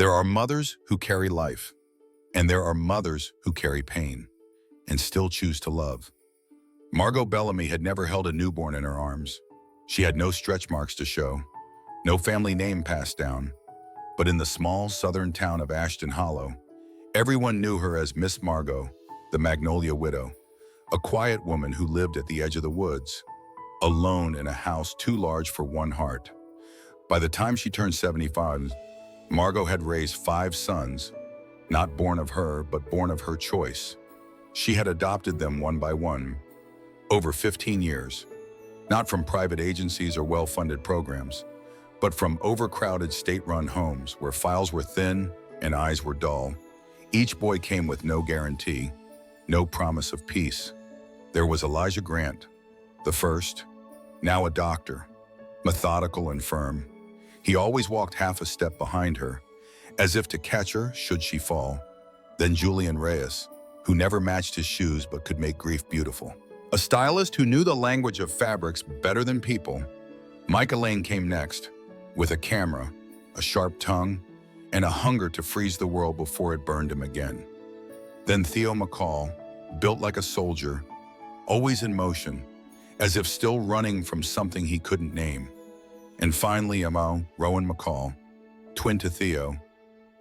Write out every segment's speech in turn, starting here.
There are mothers who carry life, and there are mothers who carry pain and still choose to love. Margot Bellamy had never held a newborn in her arms. She had no stretch marks to show, no family name passed down. But in the small southern town of Ashton Hollow, everyone knew her as Miss Margot, the Magnolia Widow, a quiet woman who lived at the edge of the woods, alone in a house too large for one heart. By the time she turned 75, Margot had raised 5 sons, not born of her, but born of her choice. She had adopted them one by one, over 15 years, not from private agencies or well-funded programs, but from overcrowded state-run homes where files were thin and eyes were dull. Each boy came with no guarantee, no promise of peace. There was Elijah Grant, the first, now a doctor, methodical and firm. He always walked half a step behind her, as if to catch her should she fall. Then Julian Reyes, who never matched his shoes but could make grief beautiful. A stylist who knew the language of fabrics better than people. Micah Lane came next, with a camera, a sharp tongue, and a hunger to freeze the world before it burned him again. Then Theo McCall, built like a soldier, always in motion, as if still running from something he couldn't name. And finally, Rowan McCall, twin to Theo,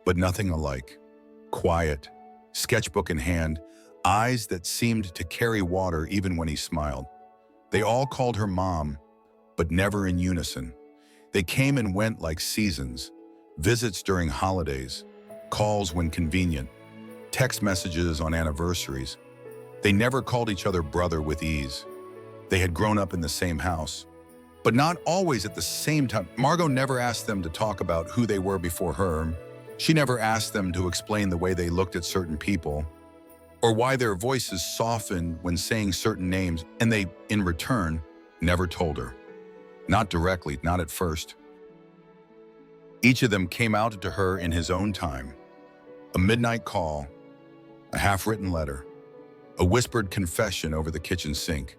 but nothing alike. Quiet, sketchbook in hand, eyes that seemed to carry water even when he smiled. They all called her Mom, but never in unison. They came and went like seasons, visits during holidays, calls when convenient, text messages on anniversaries. They never called each other brother with ease. They had grown up in the same house, but not always at the same time. Margot never asked them to talk about who they were before her. She never asked them to explain the way they looked at certain people, or why their voices softened when saying certain names, and they, in return, never told her. Not directly, not at first. Each of them came out to her in his own time. A midnight call, a half-written letter, a whispered confession over the kitchen sink.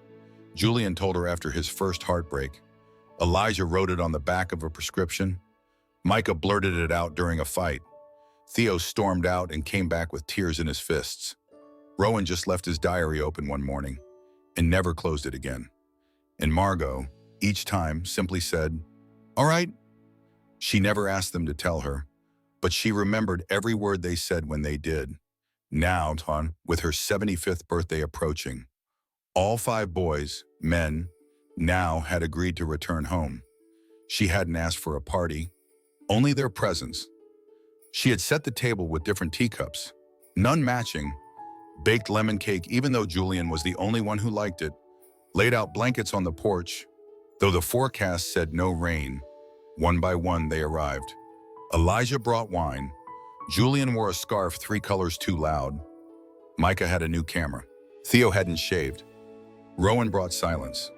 Julian told her after his first heartbreak. Elijah wrote it on the back of a prescription. Micah blurted it out during a fight. Theo stormed out and came back with tears in his fists. Rowan just left his diary open one morning and never closed it again. And Margot, each time, simply said, "All right." She never asked them to tell her, but she remembered every word they said when they did. Now, with her 75th birthday approaching, all 5 boys, men, now had agreed to return home. She hadn't asked for a party, only their presence. She had set the table with different teacups, none matching, baked lemon cake even though Julian was the only one who liked it, laid out blankets on the porch. Though the forecast said no rain, one by one they arrived. Elijah brought wine. Julian wore a scarf 3 colors too loud. Micah had a new camera. Theo hadn't shaved. Rowan brought silence.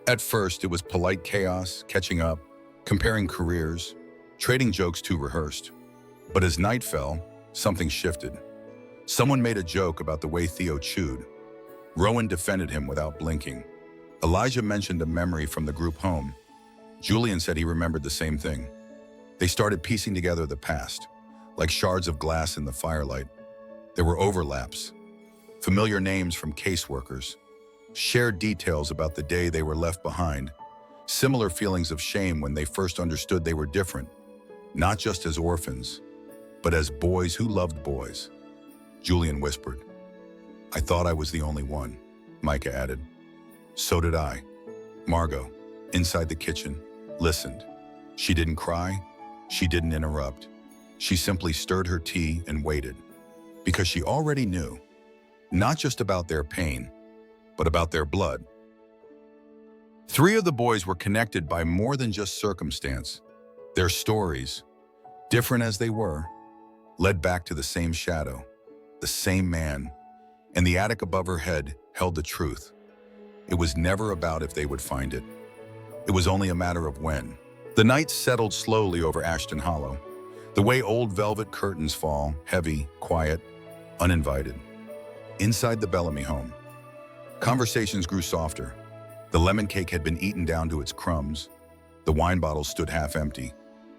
At first, it was polite chaos, catching up, comparing careers, trading jokes too rehearsed. But as night fell, something shifted. Someone made a joke about the way Theo chewed. Rowan defended him without blinking. Elijah mentioned a memory from the group home. Julian said he remembered the same thing. They started piecing together the past, like shards of glass in the firelight. There were overlaps, familiar names from caseworkers, shared details about the day they were left behind, similar feelings of shame when they first understood they were different, not just as orphans, but as boys who loved boys. Julian whispered. "I thought I was the only one," Micah added. "So did I." Margot, inside the kitchen, listened. She didn't cry. She didn't interrupt. She simply stirred her tea and waited, because she already knew, not just about their pain, but about their blood. 3 of the boys were connected by more than just circumstance. Their stories, different as they were, led back to the same shadow, the same man, and the attic above her head held the truth. It was never about if they would find it. It was only a matter of when. The night settled slowly over Ashton Hollow, the way old velvet curtains fall, heavy, quiet, uninvited. Inside the Bellamy home, conversations grew softer. The lemon cake had been eaten down to its crumbs. The wine bottle stood half empty.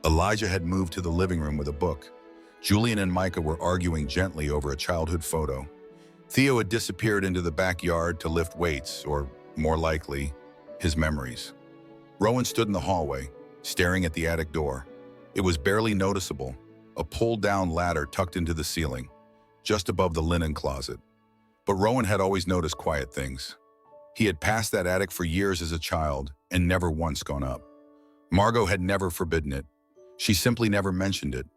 Elijah had moved to the living room with a book. Julian and Micah were arguing gently over a childhood photo. Theo had disappeared into the backyard to lift weights, or more likely, his memories. Rowan stood in the hallway, staring at the attic door. It was barely noticeable, a pulled-down ladder tucked into the ceiling, just above the linen closet. But Rowan had always noticed quiet things. He had passed that attic for years as a child and never once gone up. Margot had never forbidden it. She simply never mentioned it.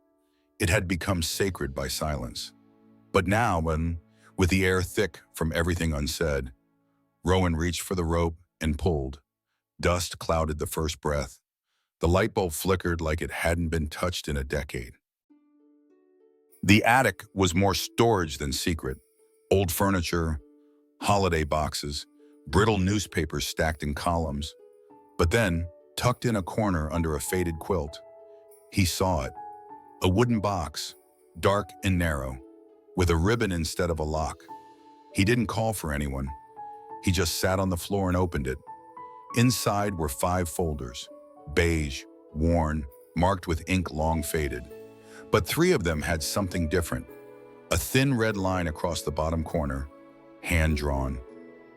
It had become sacred by silence. But now, with the air thick from everything unsaid, Rowan reached for the rope and pulled. Dust clouded the first breath. The light bulb flickered like it hadn't been touched in a decade. The attic was more storage than secret. Old furniture, holiday boxes, brittle newspapers stacked in columns. But then, tucked in a corner under a faded quilt, he saw it. A wooden box, dark and narrow, with a ribbon instead of a lock. He didn't call for anyone. He just sat on the floor and opened it. Inside were 5 folders, beige, worn, marked with ink long faded. But 3 of them had something different. A thin red line across the bottom corner, hand-drawn,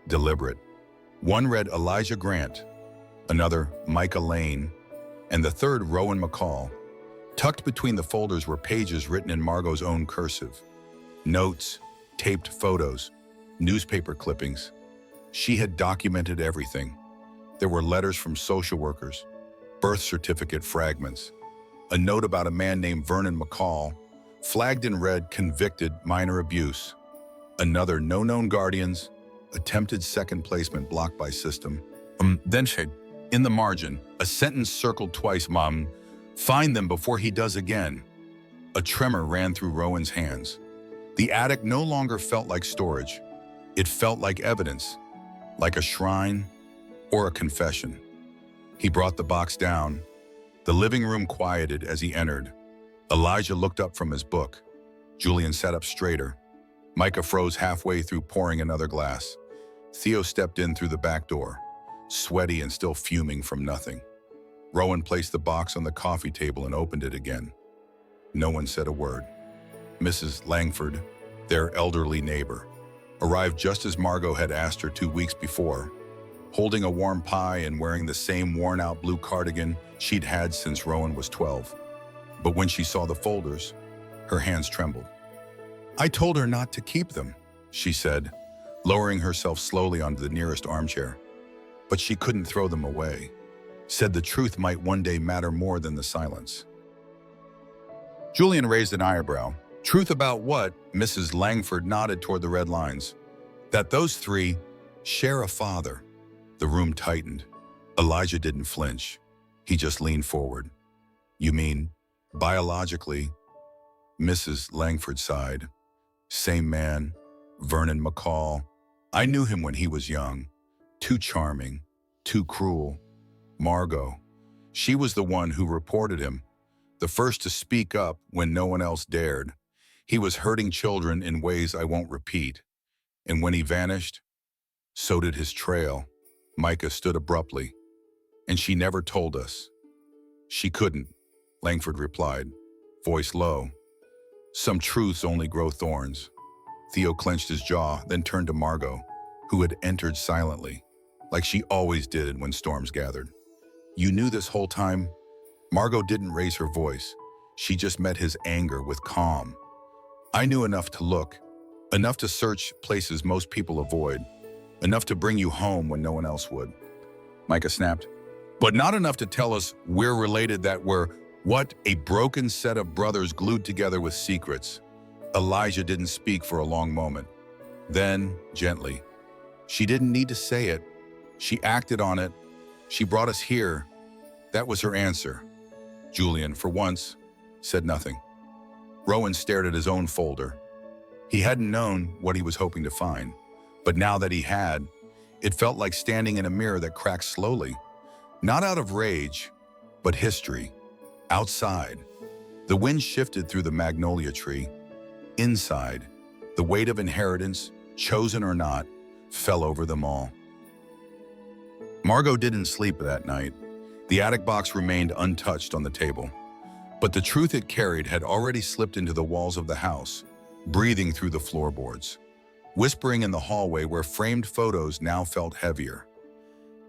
deliberate. One read Elijah Grant, another Micah Lane, and the third Rowan McCall. Tucked between the folders were pages written in Margot's own cursive. Notes, taped photos, newspaper clippings. She had documented everything. There were letters from social workers, birth certificate fragments, a note about a man named Vernon McCall, flagged in red, convicted, minor abuse. Another, no known guardians, attempted second placement blocked by system. Then in the margin, a sentence circled twice, Mom, find them before he does again. A tremor ran through Rowan's hands. The attic no longer felt like storage. It felt like evidence, like a shrine or a confession. He brought the box down. The living room quieted as he entered. Elijah looked up from his book. Julian sat up straighter. Micah froze halfway through pouring another glass. Theo stepped in through the back door, sweaty and still fuming from nothing. Rowan placed the box on the coffee table and opened it again. No one said a word. Mrs. Langford, their elderly neighbor, arrived just as Margot had asked her 2 weeks before, holding a warm pie and wearing the same worn-out blue cardigan she'd had since Rowan was 12. But when she saw the folders, her hands trembled. I told her not to keep them, she said, lowering herself slowly onto the nearest armchair. But she couldn't throw them away. Said the truth might one day matter more than the silence. Julian raised an eyebrow. Truth about what? Mrs. Langford nodded toward the red lines. That those 3 share a father. The room tightened. Elijah didn't flinch. He just leaned forward. You mean, biologically? Mrs. Langford sighed. Same man, Vernon McCall. I knew him when he was young. Too charming, too cruel. Margot. She was the one who reported him, the first to speak up when no one else dared. He was hurting children in ways I won't repeat. And when he vanished, so did his trail. Micah stood abruptly. And she never told us. She couldn't, Langford replied, voice low. Some truths only grow thorns. Theo clenched his jaw, then turned to Margot, who had entered silently, like she always did when storms gathered. You knew this whole time? Margot didn't raise her voice. She just met his anger with calm. I knew enough to look, enough to search places most people avoid, enough to bring you home when no one else would. Micah snapped. But not enough to tell us we're related, that we're, what, a broken set of brothers glued together with secrets. Elijah didn't speak for a long moment. Then, gently, she didn't need to say it. She acted on it. She brought us here. That was her answer. Julian, for once, said nothing. Rowan stared at his own folder. He hadn't known what he was hoping to find, but now that he had, it felt like standing in a mirror that cracked slowly. Not out of rage, but history. Outside, the wind shifted through the magnolia tree. Inside, the weight of inheritance, chosen or not, fell over them all. Margot didn't sleep that night. The attic box remained untouched on the table. But the truth it carried had already slipped into the walls of the house, breathing through the floorboards, whispering in the hallway where framed photos now felt heavier.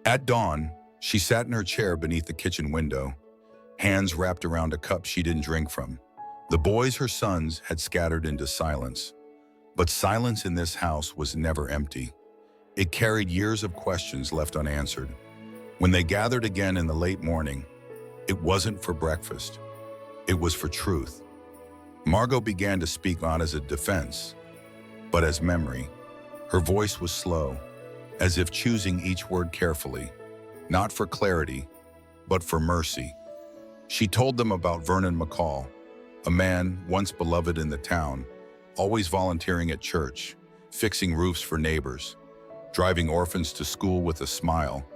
At dawn, she sat in her chair beneath the kitchen window, hands wrapped around a cup she didn't drink from. The boys, her sons, had scattered into silence. But silence in this house was never empty. It carried years of questions left unanswered. When they gathered again in the late morning, it wasn't for breakfast. It was for truth. Margot began to speak not as a defense, but as memory. Her voice was slow, as if choosing each word carefully, not for clarity, but for mercy. She told them about Vernon McCall, a man once beloved in the town, always volunteering at church, fixing roofs for neighbors, driving orphans to school with a smile.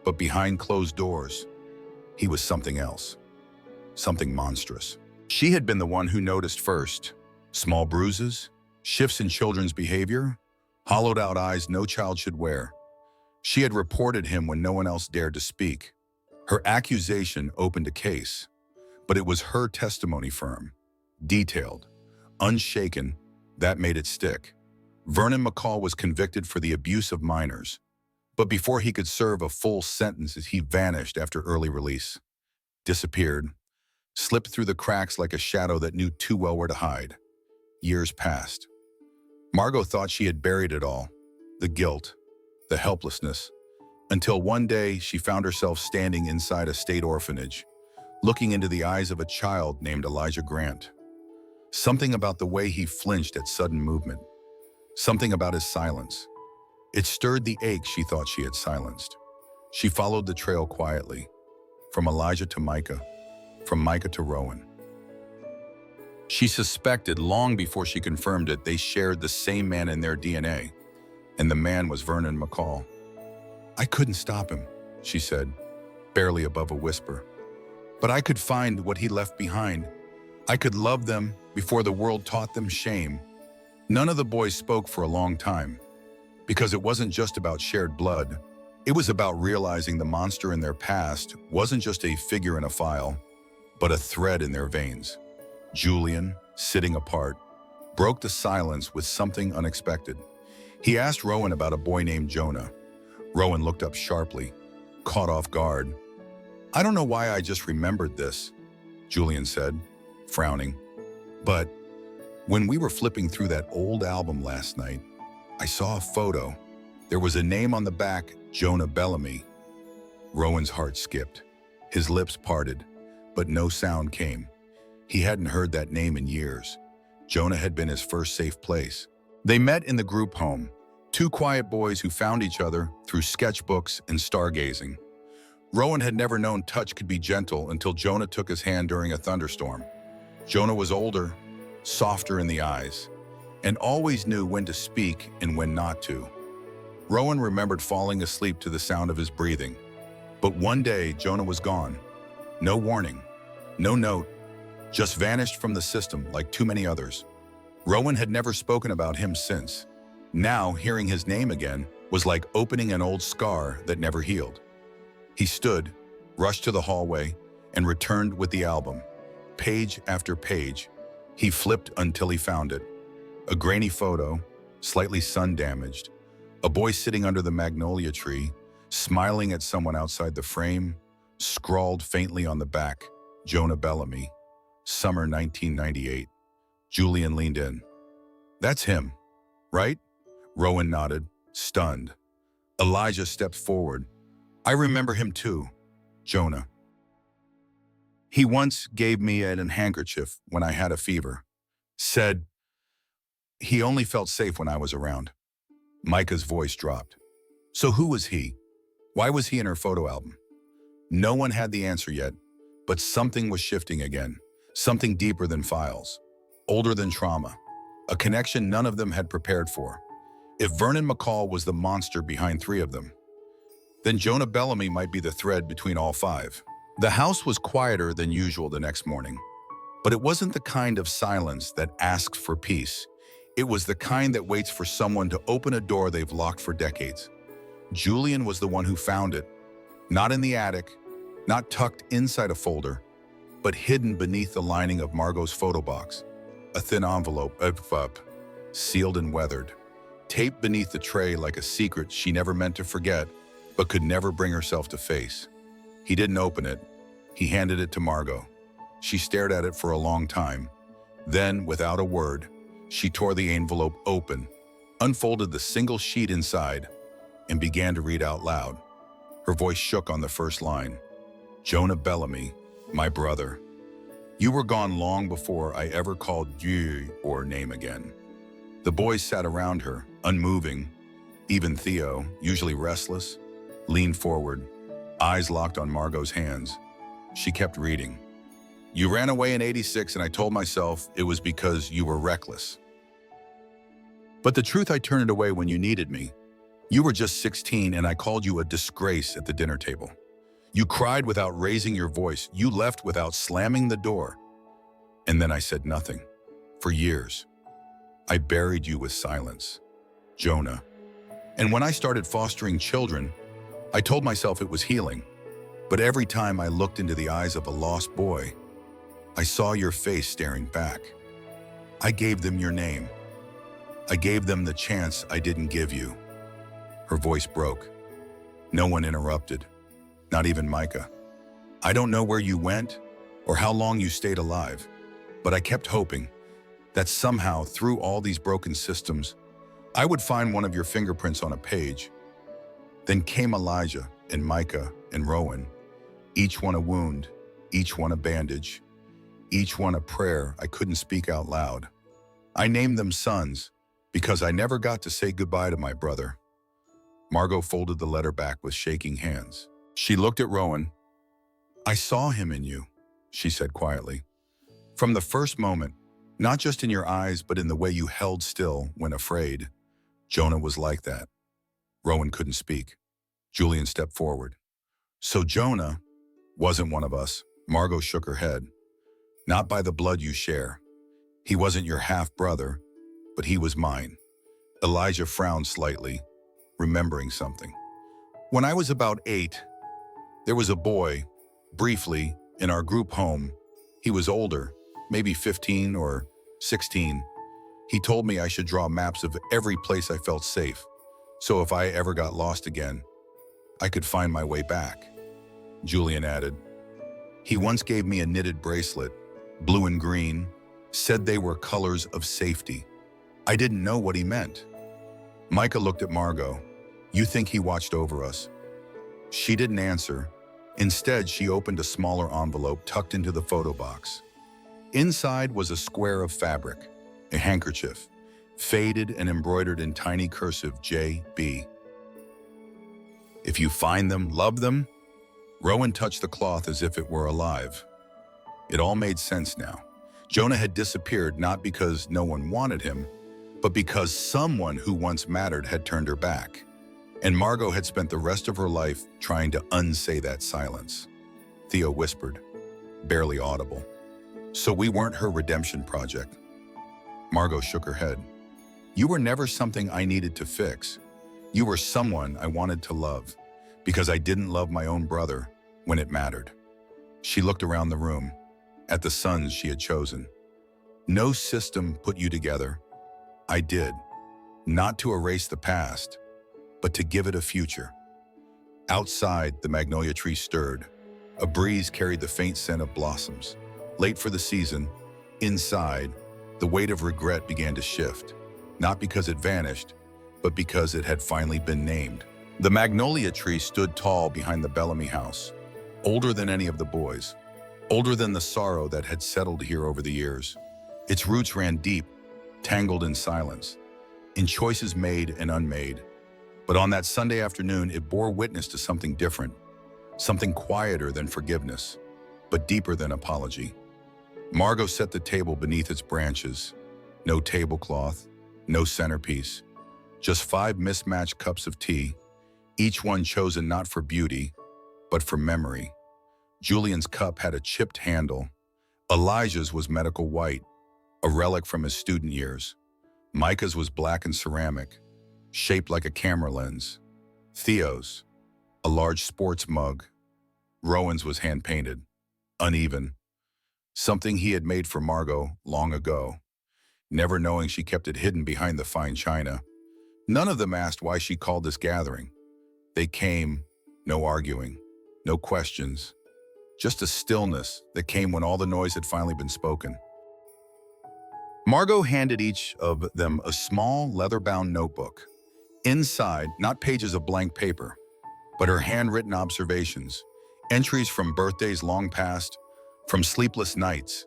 But behind closed doors, he was something else, something monstrous. She had been the one who noticed first. Small bruises, shifts in children's behavior, hollowed out eyes no child should wear. She had reported him when no one else dared to speak. Her accusation opened a case, but it was her testimony firm, detailed, unshaken, that made it stick. Vernon McCall was convicted for the abuse of minors, but before he could serve a full sentence, he vanished after early release, disappeared, slipped through the cracks like a shadow that knew too well where to hide. Years passed. Margot thought she had buried it all, the guilt, the helplessness, until one day she found herself standing inside a state orphanage, looking into the eyes of a child named Elijah Grant. Something about the way he flinched at sudden movement, something about his silence. It stirred the ache she thought she had silenced. She followed the trail quietly, from Elijah to Micah, from Micah to Rowan. She suspected long before she confirmed it they shared the same man in their DNA, and the man was Vernon McCall. "I couldn't stop him," she said, barely above a whisper. "But I could find what he left behind. I could love them before the world taught them shame." None of the boys spoke for a long time, because it wasn't just about shared blood. It was about realizing the monster in their past wasn't just a figure in a file, but a thread in their veins. Julian, sitting apart, broke the silence with something unexpected. He asked Rowan about a boy named Jonah. Rowan looked up sharply, caught off guard. "I don't know why I just remembered this," Julian said, frowning. "But when we were flipping through that old album last night, I saw a photo. There was a name on the back, Jonah Bellamy." Rowan's heart skipped. His lips parted, but no sound came. He hadn't heard that name in years. Jonah had been his first safe place. They met in the group home, two quiet boys who found each other through sketchbooks and stargazing. Rowan had never known touch could be gentle until Jonah took his hand during a thunderstorm. Jonah was older, softer in the eyes, and always knew when to speak and when not to. Rowan remembered falling asleep to the sound of his breathing. But one day, Jonah was gone. No warning, no note, just vanished from the system like too many others. Rowan had never spoken about him since. Now, hearing his name again was like opening an old scar that never healed. He stood, rushed to the hallway, and returned with the album. Page after page, he flipped until he found it. A grainy photo, slightly sun-damaged, a boy sitting under the magnolia tree, smiling at someone outside the frame, scrawled faintly on the back, Jonah Bellamy, summer 1998. Julian leaned in. "That's him, right?" Rowan nodded, stunned. Elijah stepped forward. "I remember him too, Jonah. He once gave me a handkerchief when I had a fever. Said he only felt safe when I was around." Micah's voice dropped. "So who was he? Why was he in her photo album?" No one had the answer yet, but something was shifting again, something deeper than files, older than trauma, a connection none of them had prepared for. If Vernon McCall was the monster behind three of them, then Jonah Bellamy might be the thread between all five. The house was quieter than usual the next morning, but it wasn't the kind of silence that asks for peace. It was the kind that waits for someone to open a door they've locked for decades. Julian was the one who found it, not in the attic, not tucked inside a folder, but hidden beneath the lining of Margot's photo box, a thin envelope, sealed and weathered, taped beneath the tray like a secret she never meant to forget, but could never bring herself to face. He didn't open it. He handed it to Margot. She stared at it for a long time. Then, without a word, she tore the envelope open, unfolded the single sheet inside, and began to read out loud. Her voice shook on the first line. Jonah Bellamy, my brother. You were gone long before I ever called you or name again. The boys sat around her, unmoving. Even Theo, usually restless, leaned forward, eyes locked on Margot's hands. She kept reading. You ran away in '86 and I told myself it was because you were reckless. But the truth, I turned away when you needed me. You were just 16 and I called you a disgrace at the dinner table. You cried without raising your voice. You left without slamming the door. And then I said nothing. For years, I buried you with silence. Jonah. And when I started fostering children, I told myself it was healing. But every time I looked into the eyes of a lost boy, I saw your face staring back. I gave them your name. I gave them the chance I didn't give you. Her voice broke. No one interrupted, not even Micah. I don't know where you went or how long you stayed alive, but I kept hoping that somehow through all these broken systems, I would find one of your fingerprints on a page. Then came Elijah and Micah and Rowan, each one a wound, each one a bandage, each one a prayer I couldn't speak out loud. I named them sons because I never got to say goodbye to my brother. Margot folded the letter back with shaking hands. She looked at Rowan. I saw him in you, she said quietly. From the first moment, not just in your eyes, but in the way you held still when afraid. Jonah was like that. Rowan couldn't speak. Julian stepped forward. So Jonah wasn't one of us. Margot shook her head. Not by the blood you share. He wasn't your half-brother, but he was mine. Elijah frowned slightly, remembering something. When I was about 8, there was a boy, briefly, in our group home. He was older, maybe 15 or 16. He told me I should draw maps of every place I felt safe, so if I ever got lost again, I could find my way back. Julian added. He once gave me a knitted bracelet, blue and green, said they were colors of safety. I didn't know what he meant. Micah looked at Margot. You think he watched over us? She didn't answer. Instead, she opened a smaller envelope tucked into the photo box. Inside was a square of fabric, a handkerchief, faded and embroidered in tiny cursive J.B. If you find them, love them. Rowan touched the cloth as if it were alive. It all made sense now. Jonah had disappeared not because no one wanted him, but because someone who once mattered had turned her back. And Margot had spent the rest of her life trying to unsay that silence. Theo whispered, barely audible. So we weren't her redemption project. Margot shook her head. You were never something I needed to fix. You were someone I wanted to love, because I didn't love my own brother when it mattered. She looked around the room, at the sons she had chosen. No system put you together. I did, not to erase the past, but to give it a future. Outside, the magnolia tree stirred. A breeze carried the faint scent of blossoms. Late for the season, inside, the weight of regret began to shift, not because it vanished, but because it had finally been named. The magnolia tree stood tall behind the Bellamy house, older than any of the boys, older than the sorrow that had settled here over the years. Its roots ran deep, tangled in silence, in choices made and unmade. But on that Sunday afternoon, it bore witness to something different, something quieter than forgiveness, but deeper than apology. Margot set the table beneath its branches. No tablecloth, no centerpiece, just 5 mismatched cups of tea, each one chosen not for beauty, but for memory. Julian's cup had a chipped handle. Elijah's was medical white, a relic from his student years. Micah's was black and ceramic, shaped like a camera lens. Theo's, a large sports mug. Rowan's was hand-painted, uneven. something he had made for Margot long ago, never knowing she kept it hidden behind the fine china. None of them asked why she called this gathering. They came, no arguing, no questions, just a stillness that came when all the noise had finally been spoken. Margot handed each of them a small, leather-bound notebook. Inside, not pages of blank paper, but her handwritten observations, entries from birthdays long past, from sleepless nights,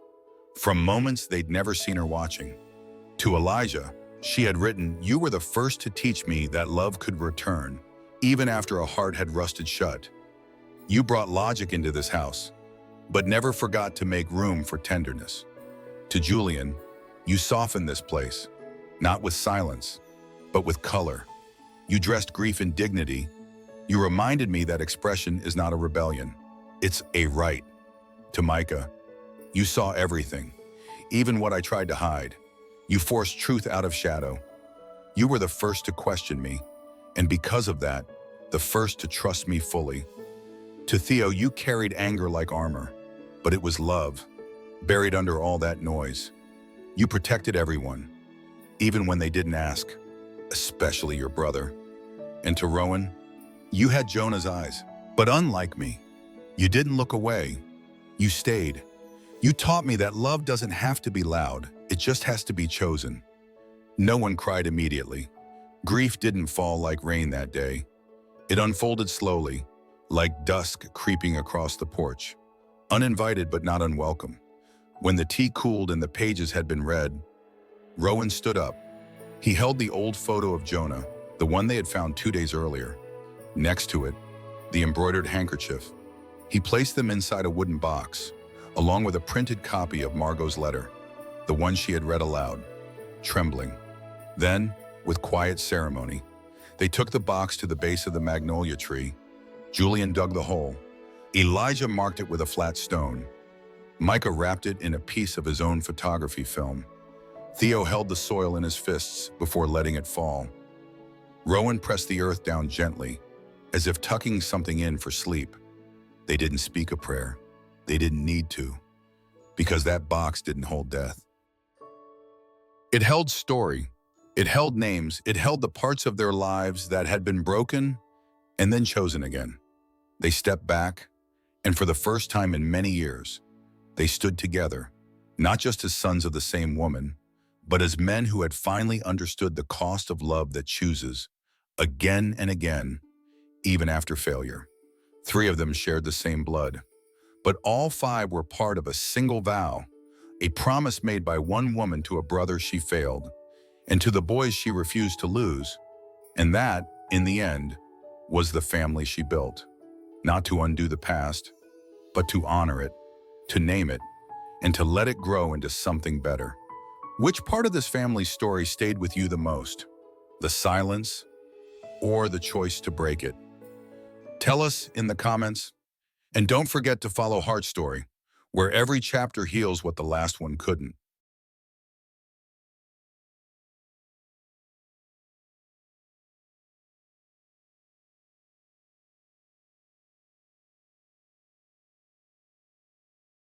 from moments they'd never seen her watching. To Elijah, she had written, "You were the first to teach me that love could return, even after a heart had rusted shut. You brought logic into this house, but never forgot to make room for tenderness." To Julian, "You softened this place, not with silence, but with color. You dressed grief in dignity. You reminded me that expression is not a rebellion, it's a right." To Micah, "You saw everything, even what I tried to hide. You forced truth out of shadow. You were the first to question me, and because of that, the first to trust me fully." To Theo, "You carried anger like armor, but it was love, buried under all that noise. You protected everyone, even when they didn't ask, especially your brother." And to Rowan, "You had Jonah's eyes, but unlike me, you didn't look away. You stayed. You taught me that love doesn't have to be loud, it just has to be chosen." No one cried immediately. Grief didn't fall like rain that day. It unfolded slowly, like dusk creeping across the porch, uninvited but not unwelcome. When the tea cooled and the pages had been read, Rowan stood up. He held the old photo of Jonah, the one they had found 2 days earlier. Next to it, the embroidered handkerchief. He placed them inside a wooden box, along with a printed copy of Margot's letter, the one she had read aloud, trembling. Then, with quiet ceremony, they took the box to the base of the magnolia tree. Julian dug the hole. Elijah marked it with a flat stone. Micah wrapped it in a piece of his own photography film. Theo held the soil in his fists before letting it fall. Rowan pressed the earth down gently, as if tucking something in for sleep. They didn't speak a prayer. They didn't need to, because that box didn't hold death. It held story. It held names. It held the parts of their lives that had been broken and then chosen again. They stepped back, and for the first time in many years, they stood together, not just as sons of the same woman, but as men who had finally understood the cost of love that chooses, again and again, even after failure. 3 of them shared the same blood, but all 5 were part of a single vow, a promise made by one woman to a brother she failed, and to the boys she refused to lose. And that, in the end, was the family she built. Not to undo the past, but to honor it, to name it, and to let it grow into something better. Which part of this family's story stayed with you the most? The silence, or the choice to break it? Tell us in the comments. And don't forget to follow Heart Story, where every chapter heals what the last one couldn't.